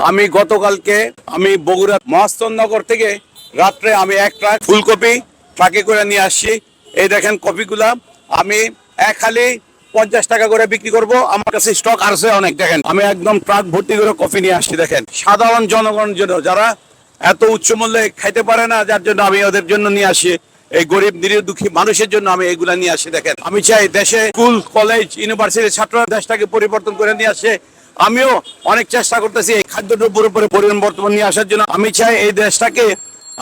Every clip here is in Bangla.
আমি গতকালকে বগুড়া মহাস্তনগর থেকে রাত্রে আমি এক ট্রাক ফুলকপি ট্রাকে করে নিয়ে আসছি। এই দেখেন কপিগুলা আমি এক হালি 50 টাকা করে বিক্রি করব। আমার কাছে স্টক আছে অনেক। দেখেন আমি একদম ট্রাক ভর্তি করে কফি নিয়ে আসছি। দেখেন সাধারণ জনগণের জন্য, যারা এত উচ্চ মূল্যে খাইতে পারে না, যার জন্য আমি ওদের জন্য নিয়ে আসি। এই গরিব নিরীহ দুঃখী মানুষের জন্য আমি এগুলা নিয়ে আসি। দেখেন আমি চাই দেশে স্কুল কলেজ ইউনিভার্সিটির ছাত্ররা দেশটাকে পরিবর্তন করে নিয়ে আসে। আমিও অনেক চেষ্টা করতেছি এই খাদ্যদ্রব্যের উপরে পরিবর্তন নিয়ে আসার জন্য। আমি চাই এই দেশটাকে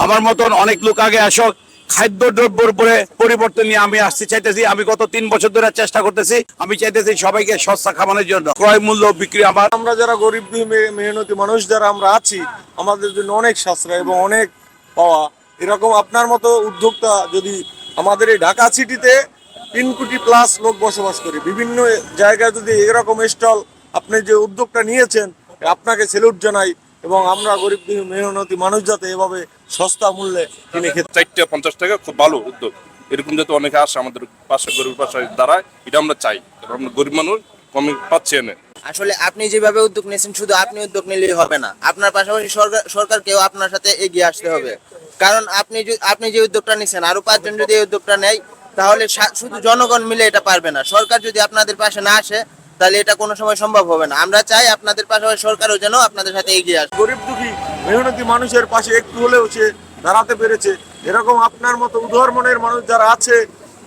আমার মতন অনেক লোক আগে আসক, খাদ্যদ্রব্যের উপরে পরিবর্তন নিয়ে আমি আসতে চাইতেছি। আমি গত 3 বছর ধরে চেষ্টা করতেছি। আমি চাইতেছি সবাইকে সস্তা খাবারের জন্য ক্রয় মূল্য বিক্রি আমরা যারা গরিব মেহনতি মানুষ যারা আমরা আছি, আমাদের জন্য অনেক সাশ্রয় এবং অনেক পাওয়া। এরকম আপনার মতো উদ্যোক্তা যদি আমাদের এই ঢাকা সিটিতে 3 কোটি প্লাস লোক বসবাস করে, বিভিন্ন জায়গায় যদি এরকম স্টল আপনি যে উদ্যোগটা নিয়েছেন, আপনাকে স্যালুট জানাই। এবং আমরা গরিব মেহনতি মানুষ যাতে এভাবে সস্তা মূল্যে কিনে খেতে। 450 টাকা খুব ভালো উদ্যোগ। এরকম যাতে অনেকে আসে আমাদের পাশে, গরিব পাশে দাঁড়ায়, এটা আমরা চাই। আমরা গরিব মানুষ কমে পাচ্ছি এনে। আসলে আপনি যেভাবে উদ্যোগ নিয়েছেন, শুধু আপনি উদ্যোগ নিলেই হবে না, আপনার পাশাপাশি সরকারকেও আপনার সাথে এগিয়ে আসতে হবে। কারণ আপনি যে উদ্যোগটা নিয়েছেন, আরো 5 জন যদি এই উদ্যোগটা নেয়, তাহলে শুধু জনগণ মিলে এটা পারবে না। সরকার যদি আপনাদের পাশে না আসে, তাহলে এটা কোনো সময় সম্ভব হবে না। আমরা চাই আপনাদের পাশাপাশি সরকারও যেন আপনাদের সাথে এগিয়ে আসে। গরিব দুঃখী মেহনতি মানুষের পাশে একটু হলেও সে দাঁড়াতে পেরেছে। এরকম আপনার মতো উদার মনের মানুষ যারা আছে,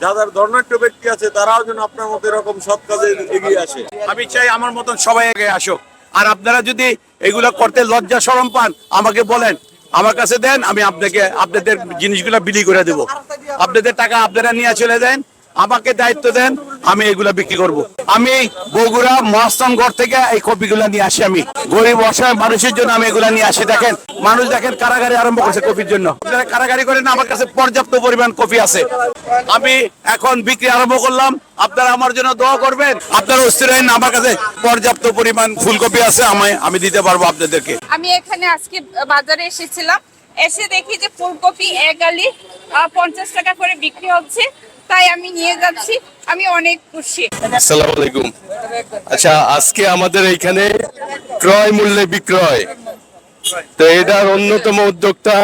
যাদের ধর্নাঢ্য ব্যক্তি আছে, তারাও যেন আপনার মতো এরকম সৎ কাজে এগিয়ে আসে। আমি চাই আমার মতন সবাই আগে আসুক। আর আপনারা যদি এগুলো করতে লজ্জা শরম পান, আমাকে বলেন, আমার কাছে দেন, আমি আপনাদের জিনিসগুলো বিলি করে দেব। আপনাদের টাকা আপনারা নিয়ে চলে দেন, আমাকে দায়িত্ব দেন, আমি এগুলা বিক্রি করব। আমি বগুড়া মহাস্থানগড় থেকে এই কপিগুলা নিয়ে আসি। আমি গরিব অসহায় মানুষের জন্য আমি এগুলা নিয়ে আসি। দেখেন মানুষ দেখেন কারাগারি আরম্ভ করছে কপির জন্য। আপনারা কারাগারি করেন, আমার কাছে পর্যাপ্ত পরিমাণ কপি আছে। আমি এখন বিক্রি আরম্ভ করলাম, আপনারা আমার জন্য দোয়া করবেন। আপনারা অস্থির হন, আমার কাছে পর্যাপ্ত পরিমাণ ফুলকপি আছে, আমি দিতে পারবো আপনাদেরকে। আমি এখানে আজকে বাজারে এসেছিলাম, এসে দেখি যে ফুলকপি এক আলি 50 টাকা করে বিক্রি হচ্ছে, তাই আমি নিয়ে যাচ্ছি। আমি অনেক খুশি। আসসালামু আলাইকুম। আচ্ছা, আজকে আমাদের এখানে ক্রয় মূল্যে বিক্রয়, তো এটার অন্যতম উদ্যোক্তা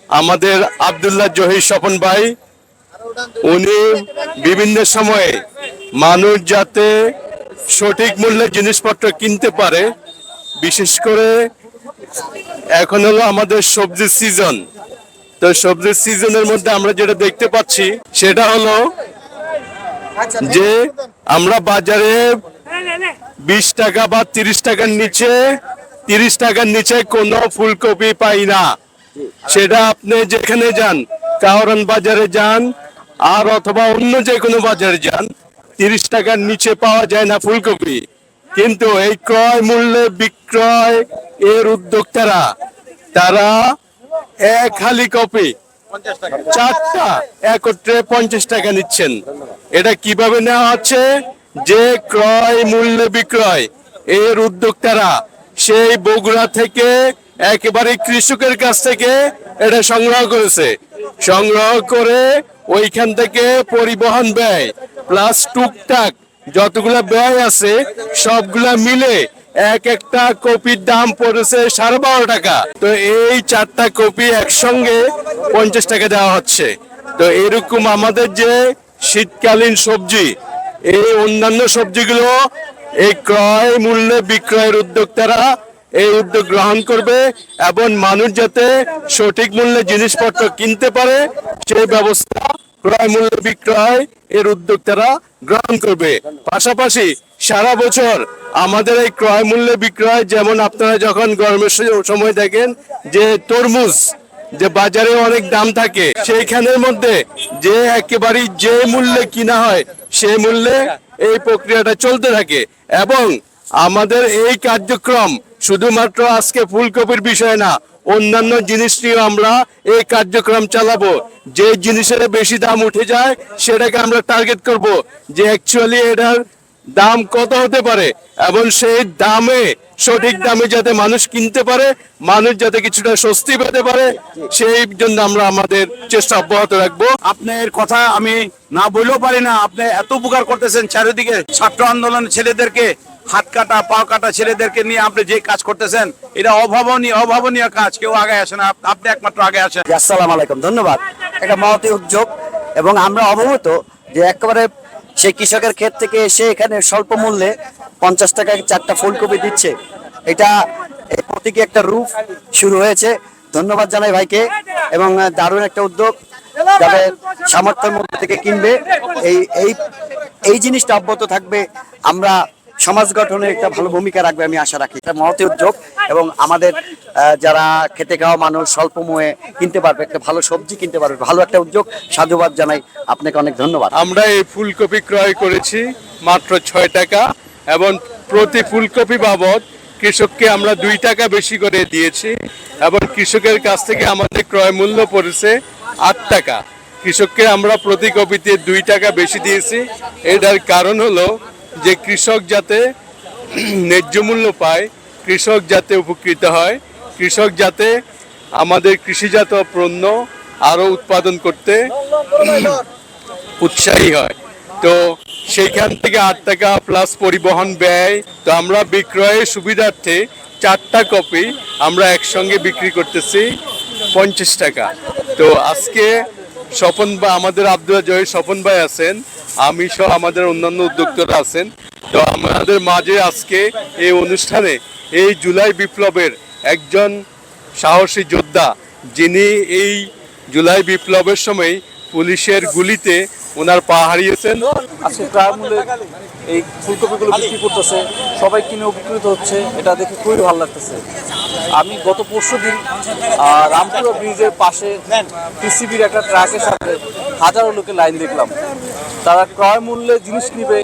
আমাদের আব্দুল্লাহ জহির স্বপন ভাই। উনি বিভিন্ন সময়ে মানুষ যাতে সঠিক মূল্যে জিনিসপত্র কিনতে পারে, বিশেষ করে এখন হলো আমাদের সবজির সিজন। তো সবজির সিজনের মধ্যে আমরা যেটা দেখতে পাচ্ছি সেটা হলো যে আমরা বাজারে 20 টাকা বা 30 টাকার নিচে কোনো ফুলকপি পাই না। সেটা আপনি যেখানে যান, কাওরান বাজারে যান আর অথবা অন্য যে কোনো বাজারে যান, 30 টাকার নিচে পাওয়া যায় না ফুলকপি। কিন্তু এই ক্রয় মূল্যে বিক্রয় এর উদ্যোক্তারা, তারা এক হালি কপি 4টা একত্রে 50 টাকা নিচ্ছেন। এটা কিভাবে নেওয়া হচ্ছে? যে ক্রয় মূল্য বিক্রয় এর উদ্যোক্তারা সেই বগুড়া থেকে একেবারে কৃষকের কাছ থেকে এটা সংগ্রহ করেছে। সংগ্রহ করে ওইখান থেকে পরিবহন ব্যয় প্লাস টুকটাক যতগুলা ব্যয় আছে সবগুলা মিলে একটা কপির দাম পড়েছে 12.5 টাকা। তো এই 4টা কপি একসঙ্গে 50 টাকা দেওয়া হচ্ছে। তো এরকম আমাদের যে শীতকালীন সবজি, এই অন্যান্য সবজিগুলো এই ক্রয় মূল্যে বিক্রয়ের উদ্যোক্তারা এই উদ্যোগ গ্রহণ করবে এবং মানুষ যাতে সঠিক মূল্যে জিনিসপত্র কিনতে পারে সেই ব্যবস্থা ক্রয় মূল্য বিক্রয় এর উদ্যোক্তারা গ্রহণ করবে। পাশাপাশি সারা বছর আমাদের এই ক্রয় মূল্য বিক্রয়, যেমন আপনারা যখন গরমের সময় দেখেন যে তরমুজ যে বাজারে অনেক দাম থাকে, সেইখানের মধ্যে যে একেবারে যে মূল্যে কিনা হয় সেই মূল্যে এই প্রক্রিয়াটা চলতে থাকে। এবং আমাদের এই কার্যক্রম শুধুমাত্র আজকে ফুলকপির বিষয় না, অন্যান্য জিনিস নিয়ে আমরা এই কার্যক্রম চালাবো। যে জিনিসের বেশি দাম উঠে যায় সেটাকে আমরা টার্গেট করব যে অ্যাকচুয়ালি এটার দাম কত হতে পারে এবং সেই দামে সঠিক দামে যাতে মানুষ কিনতে পারে, মানুষ যাতে কিছুটা স্বস্তি পেতে পারে, সেই জন্য আমরা আমাদের চেষ্টা অব্যাহত রাখবো। আপনার কথা আমি না বললেও পারি না। আপনি এত উপকার করতেছেন চারিদিকে, ছাত্র আন্দোলন ছেলেদেরকে হাত কাটা পা কাটা ছেলেদেরকে নিয়ে আপনি যে কাজ করতেছেন এটা অভাবনীয় কাজ। কেউ আগে আসে না, আপনি একমাত্র আগে আসেন। আসসালামু আলাইকুম, ধন্যবাদ। এটা মহতি উদ্যোগ এবং আমরা অবগত যে একেবারে সেই কৃষকের ক্ষেত থেকে এসে এখানে স্বল্প মূল্যে 50 টাকায় 4টা ফুলকপি দিচ্ছে। এটা এই প্রতীকী একটা রূপ শুরু হয়েছে। ধন্যবাদ জানাই ভাইকে এবং দারুণ একটা উদ্যোগ, যাদের সামর্থ্যের মধ্যে থেকে কিনবে। এই এই এই জিনিসটা অব্যাহত থাকবে। আমরা সমাজ গঠনে একটা ভালো ভূমিকা রাখবে আমি আশা রাখি। এটা মহতি উদ্যোগ এবং আমাদের যারা খেতে খাওয়া মানুষ স্বল্প মূল্যে কিনতে পারবে, একটা ভালো সবজি কিনতে পারবে, ভালো একটা উদ্যোগ। সাধুবাদ জানাই আপনাকে, অনেক ধন্যবাদ। আমরা এই ফুলকপি ক্রয় করেছি মাত্র 6 টাকা এবং প্রতি ফুলকপি বাবদ কৃষককে আমরা 2 টাকা বেশি করে দিয়েছি এবং কৃষকের কাছ থেকে আমাদের ক্রয় মূল্য পড়েছে 8 টাকা। কৃষককে আমরা প্রতি কপিতে 2 টাকা বেশি দিয়েছি। এটার কারণ হলো যে কৃষক যাতে ন্যায্য মূল্য পায়, কৃষক যাতে উপকৃত হয়, কৃষক যাতে আমাদের কৃষিজাত পণ্য আরো উৎপাদন করতে উৎসাহী হয়। তো সেইখান থেকে 8 টাকা প্লাস পরিবহন ব্যয়। তো আমরা বিক্রয়ের সুবিধার্থে 4টা কপি আমরা একসঙ্গে বিক্রি করতেছি 50 টাকা। তো আজকে স্বপন ভাই, আমাদের আব্দুল জয় স্বপন ভাই আছেন, আমি সহ আমাদের অন্যান্য উদ্যোক্তারা আছেন। তো আমাদের মাঝে আজকে এই অনুষ্ঠানে এই জুলাই বিপ্লবের একজন সাহসী যোদ্ধা, যিনি এই জুলাই বিপ্লবের সময় পুলিশের গুলিতে ওনার পা হারিয়েছেন। আজকে ক্রয় মূল্যে এই ফুলকপিগুলো বিক্রি করতেছে, সবাই কিনে উপকৃত হচ্ছে, এটা দেখে খুবই ভালো লাগতেছে। আমি গত পরশুদিন রামপুরা ব্রিজের পাশে টিসিবির একটা ট্রাকের সাথে হাজারো লোকের লাইন দেখলাম। তারা ক্রয় মূল্যে জিনিস নিবে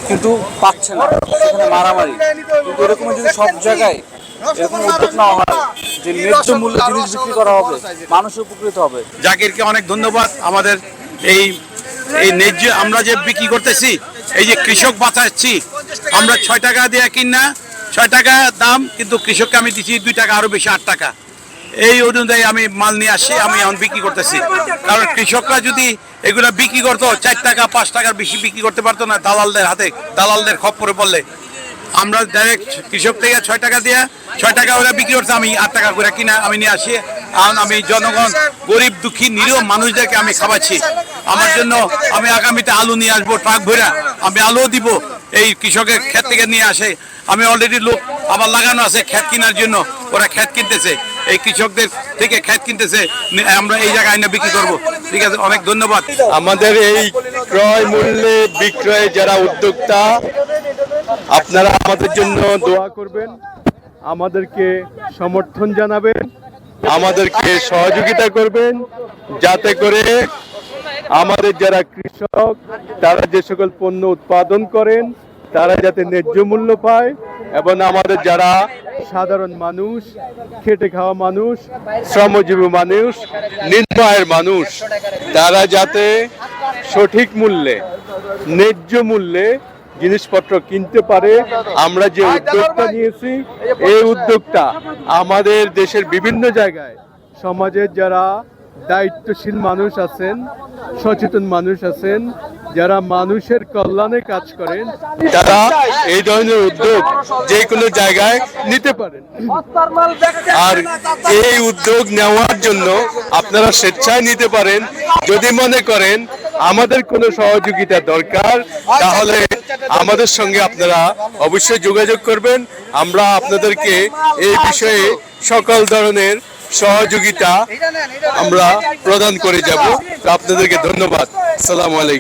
কিন্তু পাচ্ছে না, সেখানে মারামারি। কিন্তু এরকম যদি সব জায়গায় এরকম উদ্যোগ নেওয়া হয় যে ন্যায্য মূল্যে জিনিস বিক্রি করা হবে, মানুষ উপকৃত হবে। জাকিরকে অনেক ধন্যবাদ। আমাদের এই ন্যায্য আমরা যে বিক্রি করতেছি, এই যে কৃষক বাঁচাচ্ছি, আমরা 6 টাকা দিয়ে কিনা 6 টাকা দাম, কিন্তু কৃষককে আমি দিচ্ছি 2 টাকা আরো বেশি 8 টাকা। এই অনুযায়ী আমি মাল নিয়ে আসি, আমি এখন বিক্রি করতেছি। কারণ কৃষকরা যদি এগুলা বিক্রি করতো 4 টাকা 5 টাকার বেশি বিক্রি করতে পারতো না দালালদের হাতে, দালালদের খপ্পরে পড়লে। আমরা ডাইরেক্ট কৃষক থেকে 6 টাকা দিয়ে 6 টাকা ওরা বিক্রি করছে, আমি 8 টাকা করে কিনা আমি নিয়ে আসি। আমি জনগণ, গরিব দুঃখী নিরীহ মানুষদেরকে আমি খাওয়াচ্ছি। আমার জন্য আমি আগামীতে আলু নিয়ে আসবো ট্রাক ভরে, আমি আলুও দিব। এই কৃষকের ক্ষেত থেকে নিয়ে আসে, আমি অলরেডি লোক আবার লাগানো আছে ক্ষেত কেনার জন্য, ওরা ক্ষেত কিনতেছে, এই কৃষকদের থেকে ক্ষেত কিনতেছে, আমরা এই জায়গায় এনে বিক্রি করবো। ঠিক আছে, অনেক ধন্যবাদ। আমাদের এই ক্রয় মূল্যে বিক্রয়ে যারা উদ্যোক্তা, আপনারা আমাদের জন্য দোয়া করবেন, আমাদেরকে সমর্থন জানাবেন, আমাদেরকে সহযোগিতা করবেন, যাতে করে আমাদের যারা কৃষক তারা যে সকল পণ্য উৎপাদন করেন তারা যাতে ন্যায্য মূল্য পায় এবং আমাদের যারা সাধারণ মানুষ, খেটে খাওয়া মানুষ, শ্রমজীবী মানুষ, নিম্ন আয়ের মানুষ, তারা যাতে সঠিক মূল্যে, ন্যায্য মূল্যে জিনিসপত্র কিনতে পারে। আমরা যে উদ্যোগটা নিয়েছি, এই উদ্যোগটা আমাদের দেশের বিভিন্ন জায়গায় সমাজের যারা দায়িত্বশীল মানুষ আছেন, সচেতন মানুষ আছেন, যারা মানুষের কল্যাণে কাজ করেন, তারা এই ধরনের উদ্যোগ যে কোনো জায়গায় নিতে পারেন। আর এই উদ্যোগ নেওয়ার জন্য আপনারা স্বেচ্ছায় নিতে পারেন। যদি মনে করেন আমাদের কোনো সহযোগিতা দরকার, তাহলে আমাদের সঙ্গে আপনারা অবশ্যই যোগাযোগ করবেন। আমরা আপনাদেরকে এই বিষয়ে সকল ধরনের সহযোগিতা আমরা প্রদান করে যাব। আপনাদেরকে ধন্যবাদ। আসসালামু আলাইকুম।